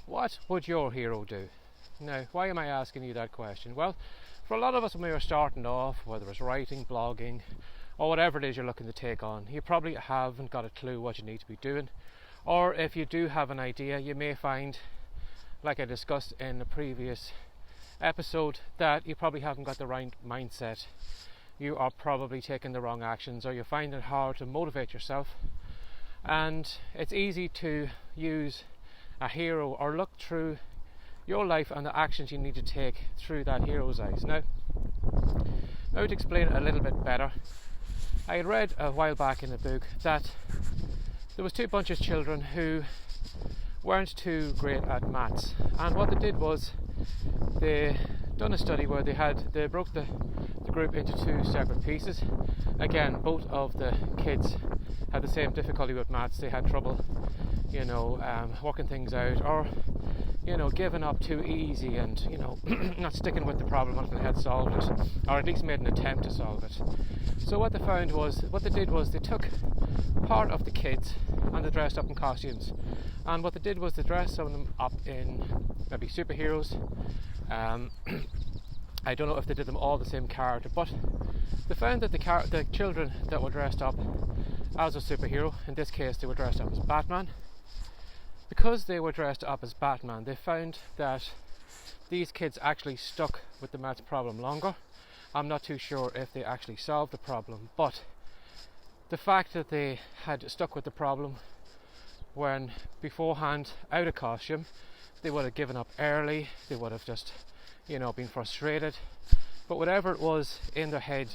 What would your hero do? Now, why am I asking you that question? Well, for a lot of us when we were starting off, whether it's writing, blogging, or whatever it is you're looking to take on, you probably haven't got a clue what you need to be doing. Or if you do have an idea, you may find, like I discussed in the previous episode, that you probably haven't got the right mindset. You are probably taking the wrong actions, or you find it hard to motivate yourself. And it's easy to use a hero or look through your life and the actions you need to take through that hero's eyes. Now to explain it a little bit better, I had read a while back in a book that there was two bunches of children who weren't too great at maths, and what they did was they done a study where they broke the group into two separate pieces. Again, both of the kids had the same difficulty with maths. They had trouble working things out, or giving up too easy, and not sticking with the problem until they had solved it, or at least made an attempt to solve it. So what they did was they took part of the kids and they dressed up in costumes, and what they did was they dressed some of them up in maybe superheroes. I don't know if they did them all the same character, but they found that the children that were dressed up as a superhero, in this case they were dressed up as Batman. Because they were dressed up as Batman, they found that these kids actually stuck with the maths problem longer. I'm not too sure if they actually solved the problem, but the fact that they had stuck with the problem when beforehand out of costume, they would have given up early, they would have just been frustrated. But whatever it was in their head,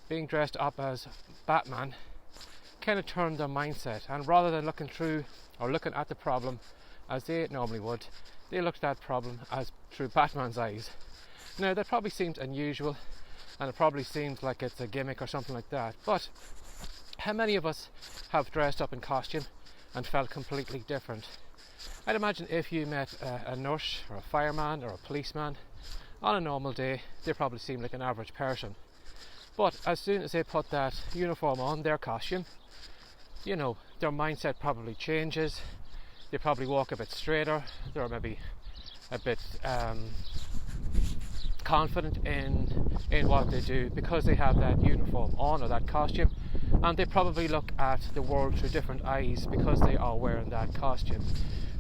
being dressed up as Batman kind of turned their mindset, and rather than looking through or looking at the problem as they normally would, they looked at that problem as through Batman's eyes. Now that probably seems unusual, and it probably seems like it's a gimmick or something like that, but how many of us have dressed up in costume and felt completely different? I'd imagine if you met a nurse or a fireman or a policeman on a normal day, they probably seem like an average person. But as soon as they put that uniform on, their costume, their mindset probably changes. They probably walk a bit straighter. They're maybe a bit confident in what they do because they have that uniform on or that costume, and they probably look at the world through different eyes because they are wearing that costume.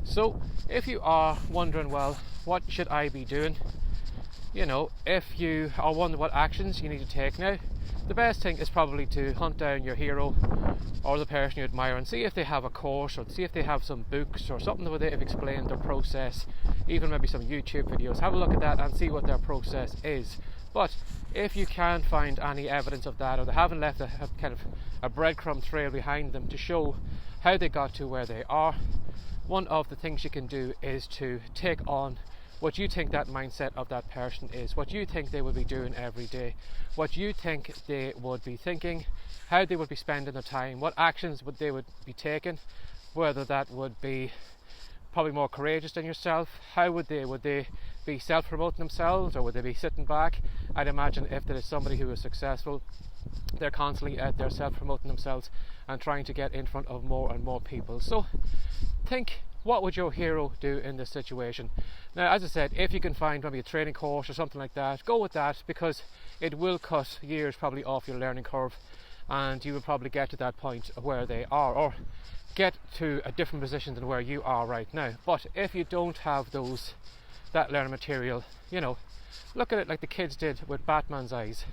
So if you are wondering, well, what should I be doing? If you are wondering what actions you need to take now, the best thing is probably to hunt down your hero or the person you admire and see if they have a course, or see if they have some books or something where they have explained their process, even maybe some YouTube videos. Have a look at that and see what their process is. But if you can't find any evidence of that, or they haven't left a kind of a breadcrumb trail behind them to show how they got to where they are, one of the things you can do is to take on what you think that mindset of that person is, what you think they would be doing every day, what you think they would be thinking, how they would be spending their time, what actions they would be taking, whether that would be probably more courageous than yourself. How would they be self-promoting themselves, or would they be sitting back? I'd imagine if there is somebody who is successful, they're constantly out there self-promoting themselves and trying to get in front of more and more people. So think, what would your hero do in this situation? Now, as I said, if you can find maybe a training course or something like that, go with that, because it will cut years probably off your learning curve, and you will probably get to that point where they are, or get to a different position than where you are right now. But if you don't have that learning material, look at it like the kids did with Batman's eyes.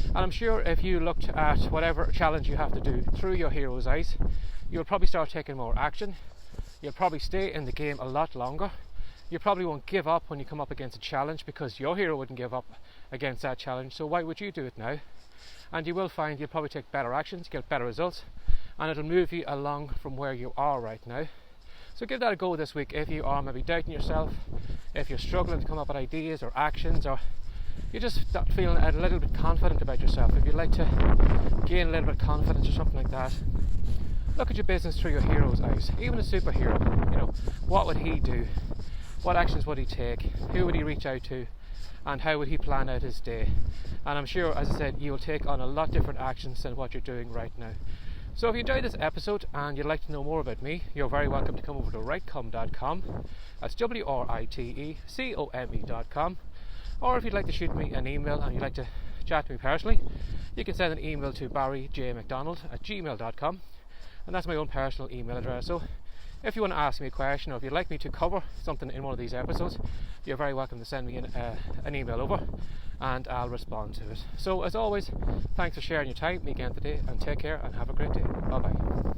And I'm sure if you looked at whatever challenge you have to do through your hero's eyes, you'll probably start taking more action. You'll probably stay in the game a lot longer. You probably won't give up when you come up against a challenge, because your hero wouldn't give up against that challenge, so why would you do it now? And you will find you'll probably take better actions, get better results, and it'll move you along from where you are right now. So give that a go this week if you are maybe doubting yourself, if you're struggling to come up with ideas or actions, or you're just feeling a little bit confident about yourself. If you'd like to gain a little bit of confidence or something like that, look at your business through your hero's eyes. Even a superhero, what would he do? What actions would he take? Who would he reach out to? And how would he plan out his day? And I'm sure, as I said, you will take on a lot different actions than what you're doing right now. So if you enjoyed this episode and you'd like to know more about me, you're very welcome to come over to writecome.com. That's WRITECOME.com. Or if you'd like to shoot me an email and you'd like to chat to me personally, you can send an email to barryjmcdonald@gmail.com, and that's my own personal email address. So if you want to ask me a question, or if you'd like me to cover something in one of these episodes, you're very welcome to send me an email over and I'll respond to it. So as always, thanks for sharing your time with me again today, and take care and have a great day. Bye bye.